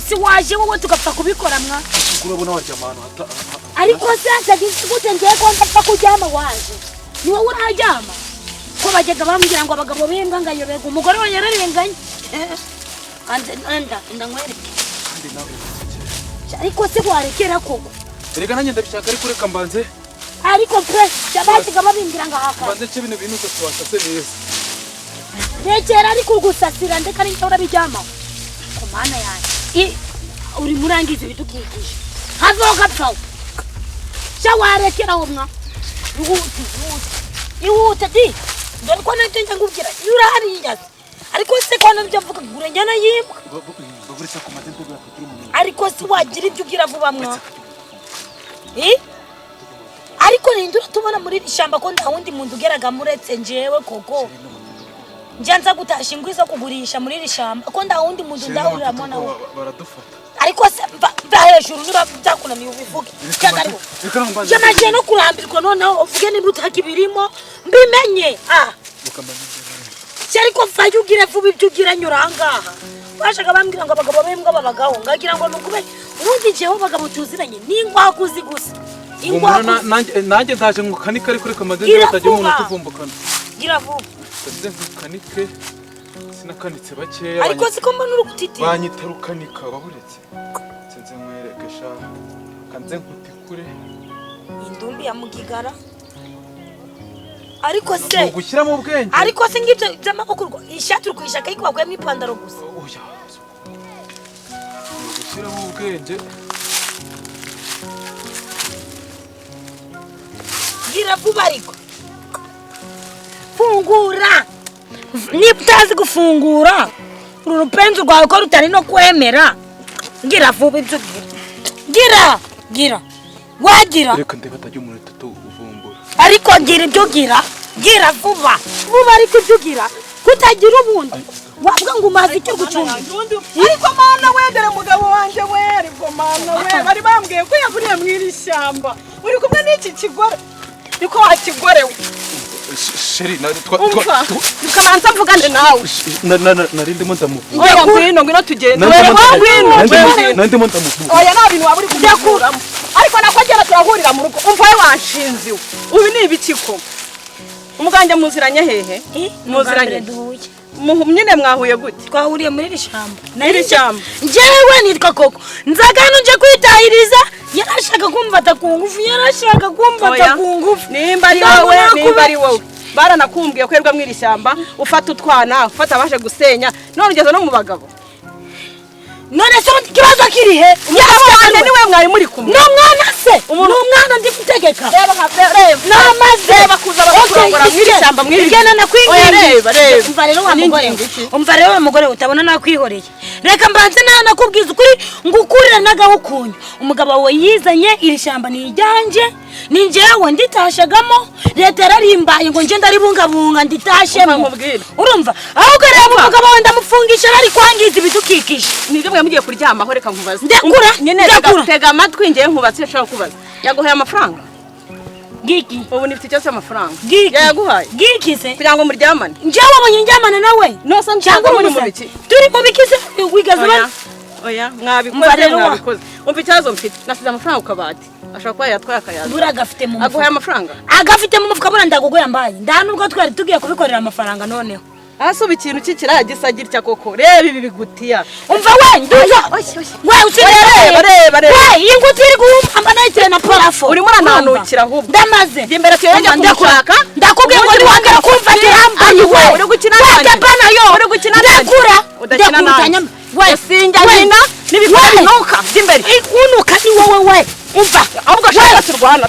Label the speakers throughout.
Speaker 1: si waje wowe tugapfa kubikora mwa
Speaker 2: urabona waryamana
Speaker 1: ariko sasa gute ngiye ko ndapfa kujyama waje ni wowe urajyama ko bajyaga bambwira ngo abagabo b'imbwa ngayobega umugore we yararenganye anda ndangwereke
Speaker 2: kandi nawe
Speaker 1: ariko se warekera koko
Speaker 2: erega nanjye ndabishaka ariko reka mbanze
Speaker 1: ariko pe cyabaziga babimbira ngahaka
Speaker 2: mbanze cyo bino bintu twasase neza
Speaker 1: rekera ariko gusasira ndeka ari cyo urabijyama ko mana yanjye uri murangiza ibidukikije hava gapfawo cyawarekera umwa ihute di dore ko ntenje ngubwira urahariya ariko se ko nabyo mvuga gure njyana yimba
Speaker 2: baburisa ku maze mvuga kugira umuntu
Speaker 1: ariko se wagira ibyo ugira vuba mwa ariko rindura tubona muri ishamba ko nda wundi muntu ugeraga muretse njewe koko njanza gutasha ingwi zo kugurisha muri ishamba ko nda wundi muntu ndahuriramo nawe
Speaker 2: baradufata
Speaker 1: ariko se mva hejuru niba byakunaniye ubivuge cyangwa jamaje no kurambirwa noneho uvuge niba utakibirimo mbimenye ariko mfaye ugire vuba ibyo ugira nyura ngaha bashaka bambwira ngo abagabo b'imbwa babagaho ngagira ngo nukube ubundi jewe bagabo tuziranye n'ingwakuzi gusa
Speaker 2: nanjye ndaje ngukanika ariko reka maze ndaje umuntu tuvumbukana
Speaker 1: gira vuba
Speaker 2: ndaze ngukanike sinakanitse bakeya
Speaker 1: ariko siko mbona uri gutiti
Speaker 2: banyitarukanika bahuretse senze mwerekesha kanze nkutikure
Speaker 1: indumbi ya mugigara ariko se
Speaker 2: gushyira mu bwenge
Speaker 1: ariko se ngibyo by'amaboko ishati urukishaka ariko bagwemo ipandaro gusa
Speaker 2: oya gushyira mu bwenge
Speaker 1: gira vuba ariko fungura niba utazi gufungura uru rupenzi rwawe ko rutari no kwemera gira vuba ibyo gira wagira
Speaker 2: reka ndeba atajya umuntu tuvumbura
Speaker 1: ariko gira ibyo gira vuba ariko ibyo gira kutagira ubundi wavuga ngo umaze icyo gucunga
Speaker 3: ariko mana wendere mugabo wanje we ariko mana we bari bambwiye ko yavuriye mu iri shyamba uri kumwe n'iki kigore niko wakigorewe
Speaker 2: sheri
Speaker 3: ukabanza mvugane nawe
Speaker 2: narindimo ndamuvuga
Speaker 3: oya ngwino tugende
Speaker 2: narindimo ndamuvuga
Speaker 3: oya nta bintu waba uri kudakuramo ariko nakogera turahurira mu rugo umva we wanshinziwe ubu ni ibikiko umuganje muziranye hehe muziranye nyine mwahuye gute
Speaker 1: twahuriye muri iri shyamba
Speaker 3: njyewe
Speaker 1: nitwa koko nzagano nje kwitahiriza yarashaka kumfata ku ngufu
Speaker 3: nimba ari wowe baranakumbwiye kwerwa mu iri shyamba ufata utwana ufata abaje gusenya none ugeze no mu bagabo
Speaker 1: none se kibazo kiri he
Speaker 3: umwana niwe mwari muri kumwe
Speaker 1: no mwana se umwana ndi gutegeka
Speaker 3: reba kuza bakurongora mu iri shyamba
Speaker 1: igena nakwinginga
Speaker 3: reba
Speaker 1: umva rero wa mugore utabona nakwihoreye reka mbanze nakubwiza ukuri ngukurira nagaho kunyu umugabo wawe yizanye iri shyamba ni ijyanje ni njyewe nditashagamo leta yararimbaye ngo nje ndaribungabunga nditashemo urumva ahubwo reba umugabo wawe ndamufungisha bari kwangiza ibidukikije
Speaker 3: nibyo mugiye kuryama aho reka nkubaza
Speaker 1: ndakura
Speaker 3: nyene tega amatwi ngiye nkubatse shaka kubaza yaguhaye amafaranga
Speaker 1: giki
Speaker 3: ubu nifite cyose amafaranga
Speaker 1: yaguhaye giki se
Speaker 3: kugira ngo muryamane
Speaker 1: njyewe abonye njyamana nawe
Speaker 3: no se ncyangwa muri mu biki
Speaker 1: turi mu biki se wigaza
Speaker 3: oya mwabikoze umva icyazo mfite nasize amafaranga ukabati ashaka kuba yatwaye akayaza
Speaker 1: bura gafite mu mufuka
Speaker 3: aguhaye amafaranga
Speaker 1: agafite mu mufuka bura ndagogo yambaye ndanubwo twari tugiye kubikorera amafaranga noneho
Speaker 3: asuba ikintu kikira gisagirya koko reba ibi bigutiya
Speaker 1: umva we nduza we
Speaker 3: reba
Speaker 1: we inguti iri guhamba nayitire na parafo
Speaker 3: urimo urananukira ahubwo
Speaker 1: ndamaze
Speaker 3: imbere tuyenge kumushaka
Speaker 1: ndakubwiye ngo niwongera kumva gihambaye we
Speaker 3: uri gukina nanjye uri gukina nanjye udakina nanjye we sinjya hina nibikwanuka by'imbere
Speaker 1: unuka ni wowe we umva
Speaker 3: ahubwo shaka turwana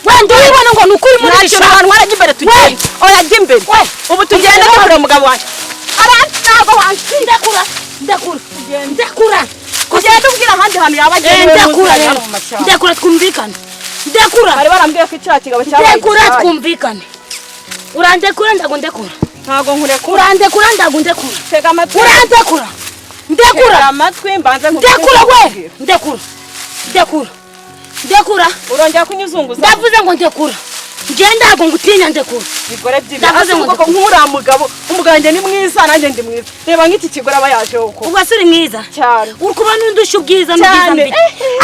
Speaker 1: wenda uribona ngo nukuri muri
Speaker 3: ishamba warajye imbere tugende oya jye imbere ubu tugende dukure umugabo wanjye ntabwo wanshinda ndakura kugenda ubwira ahandi hantu yaba agiye
Speaker 1: ndakura twumvikane
Speaker 3: bari barambwiye ko icyaha kigabo cyabaye
Speaker 1: ndakura twumvikane urandekura ndagundekura
Speaker 3: ntabwo nkurekura
Speaker 1: urandekura ndagundekura
Speaker 3: tega amatwi
Speaker 1: urandekura ndekura
Speaker 3: amatwi mbanze
Speaker 1: ndekura we ndekura urongera
Speaker 3: kunyuzunguza
Speaker 1: ndavuze ngo ndekura ngenda ngo ngutinya ndekura
Speaker 3: bigore by'ibyo ngo nkura mugabo umuganje ni mwiza nanjye ndi mwiza reba nk'iki kigore aba yaje uko
Speaker 1: ubwo asuri mwiza
Speaker 3: cyane
Speaker 1: uri kubona undusha ubwiza n'ubwiza mbi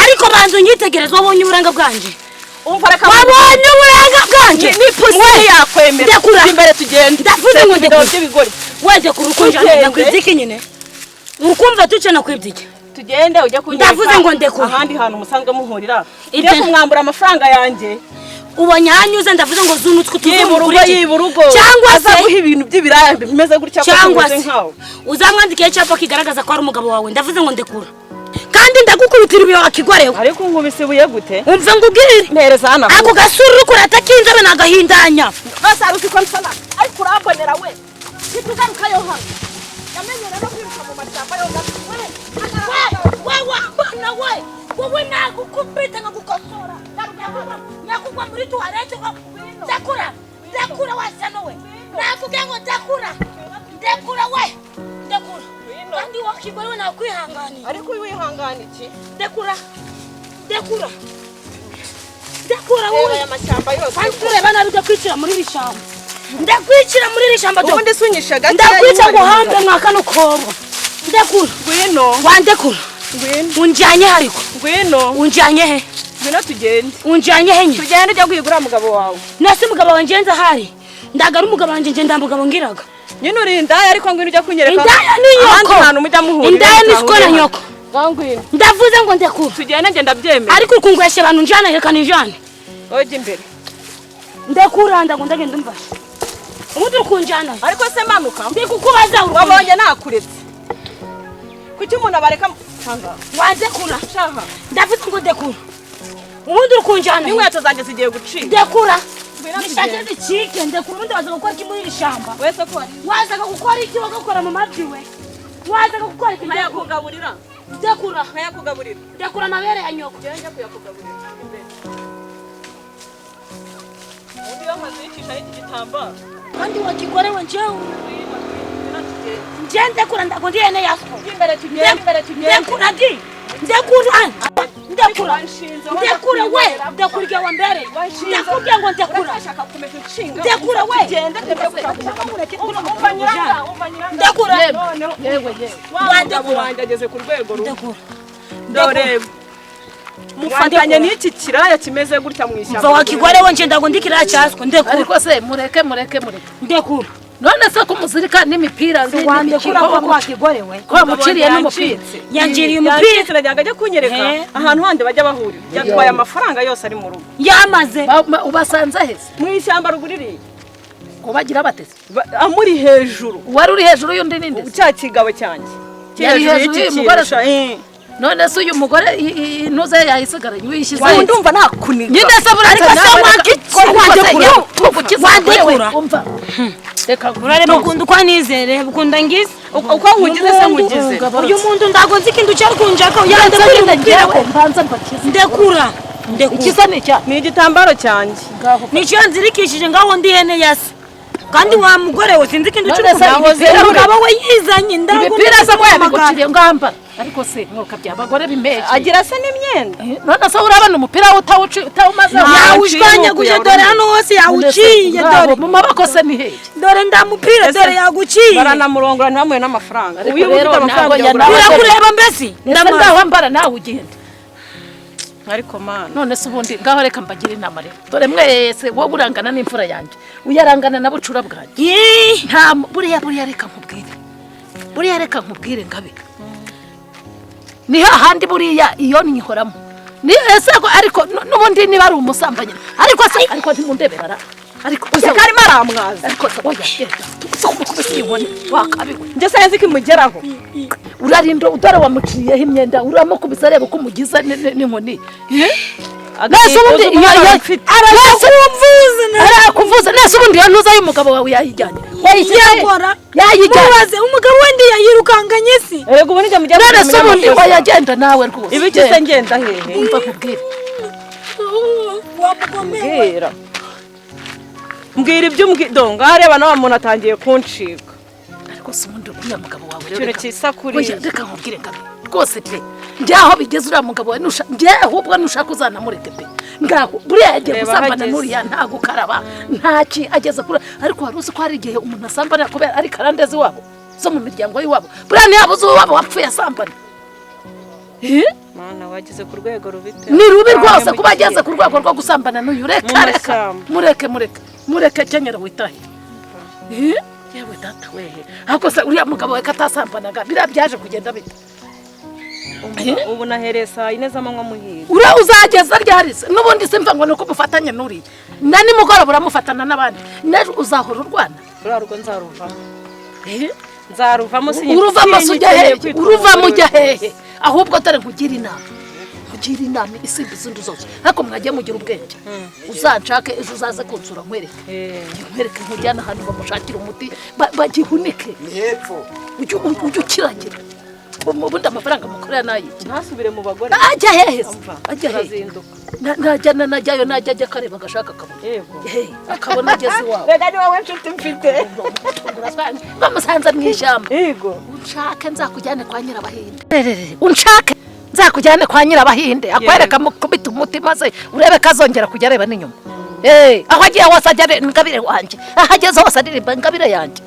Speaker 1: ariko banza unyitegereza wabonye uburanga bwanje wabonye uburanga bwanje
Speaker 3: ni pusi yakwemera imbere tugenda
Speaker 1: ndavuze ngo ndekura
Speaker 3: by'ibigore
Speaker 1: waje kurukunjana ndakwiziki nyine urukumva tucana kwibyiki
Speaker 3: tugende ujya kunyereka
Speaker 1: ndavuze ngo ndekura
Speaker 3: ahandi hantu musanzwe muhurira ibyo kumwambura amafaranga yanjye
Speaker 1: ubonye hanyuze ndavuze ngo zunutwe
Speaker 3: yiburugo
Speaker 1: cyangwa se
Speaker 3: azaguha ibintu by'ibiraya bimeze gutya
Speaker 1: cyangwa se uzamwandikiye cyapa kigaragaza ko ari umugabo wawe ndavuze ngo ndekura kandi ndagukubitira ibiyo akigorewe
Speaker 3: ariko nkubise buye gute
Speaker 1: umva ngubwire
Speaker 3: mpereza hano
Speaker 1: ako gasuru kurata kinzabe nagahindanya
Speaker 3: basa aruzi ko nsana ariko urambonera we kitugaruka yo hano yamenyera no kwiruka mu mashyamba yo
Speaker 1: wowe nagukubita nkagukosora nakugwa muri tuwarete ndakura wasano we nakubwiye ngo ndakura we ndakura kandi wakigore we nakwihanganiye
Speaker 3: ariko wihangana iki
Speaker 1: ndakura wowe
Speaker 3: aya mashyamba yose
Speaker 1: kandi tureba nabi ndakwicira muri iri shyamba ndakwicira muri iri shyamba
Speaker 3: ubundi sunyisha gake
Speaker 1: ndakwica ngo hambe mwaka no kobo ndakura
Speaker 3: ngwino
Speaker 1: wandekura unjanye hariko unjanye he
Speaker 3: ngwino tugende
Speaker 1: unjanye he nye
Speaker 3: tugende ujya kwigura mugabo wawe
Speaker 1: nasi mugabo wanje nza hari ndagara umugabo wanje nje ndamugabo ngiraga
Speaker 3: nyine uri indaya ariko ngwino ujya kunyereka
Speaker 1: indaya ni nyoko
Speaker 3: ahantu mujya muhurira
Speaker 1: indaya ni siko na nyoko
Speaker 3: ngwino
Speaker 1: ndavuze ngo ndekura
Speaker 3: tugende nge ndabyemera
Speaker 1: ariko ukungweshe abantu njana reka nijane
Speaker 3: oje imbere
Speaker 1: ndekura ndagenda umfasha umuntu ukunjana
Speaker 3: ariko se manuka
Speaker 1: ndikukubaza
Speaker 3: wabonye nakuretse kuki umuntu abareka hanga
Speaker 1: wandekura shaha ndavuze ngo ndekura umuntu ukunjana
Speaker 3: inkweto zanjye zigiye gucika
Speaker 1: ndekura nishake zicike ndekura ubundi wazaga gukora iki muri iri shyamba
Speaker 3: wese ko ari
Speaker 1: wazaga gukora iki wagakora mu mabyi we wazaga gukora iki
Speaker 3: nkayakugaburira
Speaker 1: ndekura amabere ya nyoko
Speaker 3: njya kuyakugaburira imbere undi yo mazicisha iki gitambaro
Speaker 1: kandi wakikorewe njyewe ndekura ndakundi ene yasko
Speaker 3: imbere tugende
Speaker 1: ndekura di ndekura we ndekurya wa mbere ndakubwiye ngo ndekura we ndekura
Speaker 3: wanjye ageze ku rwego ndoreba mufatanye n'iki kiraya kimeze gutya mu ishyamba
Speaker 1: mva wakigore we ngenda ngo ndikiraya cyaswe ndekura
Speaker 4: ariko se mureke
Speaker 1: ndekura
Speaker 4: none se ko muzirika n'imipira
Speaker 1: wandekura ko wakigore we
Speaker 4: ko muciriye n'umupira
Speaker 1: yangiriye umupira
Speaker 3: najyaga ajya kunyereka ahantu handi bajya bahurira yatwaye amafaranga yose ari mu rugo
Speaker 1: yamaze
Speaker 4: ubasanze hese
Speaker 3: mu ishyamba ruguririye
Speaker 4: ngo bagira bateze
Speaker 3: amuri hejuru
Speaker 4: wari uri hejuru y'undi ninde
Speaker 3: cya kigabo cyanjye
Speaker 4: yari hejuru y'umugore none se uyu mugore intuze yayisigaranye uyishyize
Speaker 3: ndumva nakuniga
Speaker 4: nyine se buretse
Speaker 1: wandekura
Speaker 4: umva reka
Speaker 1: urareba ukunda uko nizere ukunda ngize
Speaker 3: uko nkugize se nkugize
Speaker 1: uyu muntu ndago nzi kintu cyari kunjako yandekura umupira ko
Speaker 4: mbanza mbakize
Speaker 1: ndekura
Speaker 4: ikisa n'icya
Speaker 3: ni igitambaro cyanjye
Speaker 1: nicyo nzirikishije ngaho ndi hene yase kandi wa mugore we sinzi kintu
Speaker 4: umugabo
Speaker 1: we yizanye ndago
Speaker 4: imipira se mwabiguciriye ngamba ariko se nkuka by'abagore bimeje
Speaker 3: agira se n'imyenda
Speaker 4: none se urabana umupira utawumaze
Speaker 1: yawushwanyaguje dore hano hose yawuciye dore
Speaker 4: mu maboko se ni hehe
Speaker 1: dore ndamupira dore yaguciye
Speaker 3: baranamurongora ntibamuhe n'amafaranga
Speaker 4: uyu ufite amafaranga
Speaker 1: birakureba mbese
Speaker 4: ndaho mbara nawe ugenda
Speaker 3: ariko mana
Speaker 4: none se ubundi ngaho reka mbagire inama rero dore mwese wowe urangana n'imfura yanjye uyarangana na bucura bwanjye nta buriya reka nkubwire ngabe ni hahandi buriya iyo nyihoramo ni ese ariko n'ubundi niba ari umusambanyi ariko ntimundebera ariko
Speaker 3: uzi ko arimo aramwaza
Speaker 4: ariko se oya tukubise yibone wakabiwe
Speaker 3: njye se nzi ko imugeraho
Speaker 4: urarinda udore wamuciyeho imyenda uramukubise areba uko umugize n'inkoni
Speaker 3: nese ubundi
Speaker 4: arakuvuza nese ubundi iyo ntuza y'umugabo wawe yayijyanye
Speaker 1: mubaze umugabo wende yayirukanganye si
Speaker 3: erega ubu nijya mujya
Speaker 4: none se ubundi wayagenda nawe rwose
Speaker 3: ibiki se ngenda hehe
Speaker 4: umva kubwira
Speaker 3: wamugomera mbwira ibyo donga areba nawe umuntu atangiye kuncika
Speaker 4: ariko se ubundi uriya mugabo wawe
Speaker 3: rero reka nkubwire
Speaker 4: reka nkubwire ngabe rwose pe njye aho bigeze uriya mugabo we njye ahubwo nushaka uzanamureke pe ngaho buriya yagiye gusambana n'uriya nta gukaraba ntaki ageze kure ariko wari uzi ko hari igihe umuntu asambana kubera ari karandezi wabo zo mu miryango y'iwabo buriya ntiyabuze uwabo wapfuye asambana
Speaker 3: mana wageze ku rwego rubite
Speaker 4: ni rubi rwose kuba ageze ku rwego rwo gusambana n'uyu reka mureke kenyera witahire yewe data wehe ahubwo se uriya mugabo we katasambanaga biriya byaje kugenda bite
Speaker 3: ubu nahereye saa yine z'amanywa muhira
Speaker 4: uriya uzageza ryarize n'ubundi simva ngo ni uko mufatanye n'uriya na nimugoroba uramufatana n'abandi n'ejo uzahora urwana
Speaker 3: uriya rugo nzaruvamo
Speaker 4: uruvamo ujya hehe ahubwo dore nkugira inama isimba izindi zose ariko mwagiye mugira ubwenge uzanshake ejo uzaze kunsura nkwereke nkujyana ahantu bamushakira umuti bagihunike ujye ukiragira ubundi amafaranga mukorera n'ayiki
Speaker 3: ntasubire mu bagore
Speaker 4: ajya hehe najyayo najya ajya akareba agashaka akabona ageze iwawe
Speaker 3: reka ni wowe nshuti mfite
Speaker 4: bamusanze mu ishyamba unshake nzakujyane kwa nyirabahinde akwereka mukubita umutima ze urebe ko azongera kujya areba n'inyuma aho agiye hose ajya ngabire wanjye aho ageze hose aririmba ngabire yanjye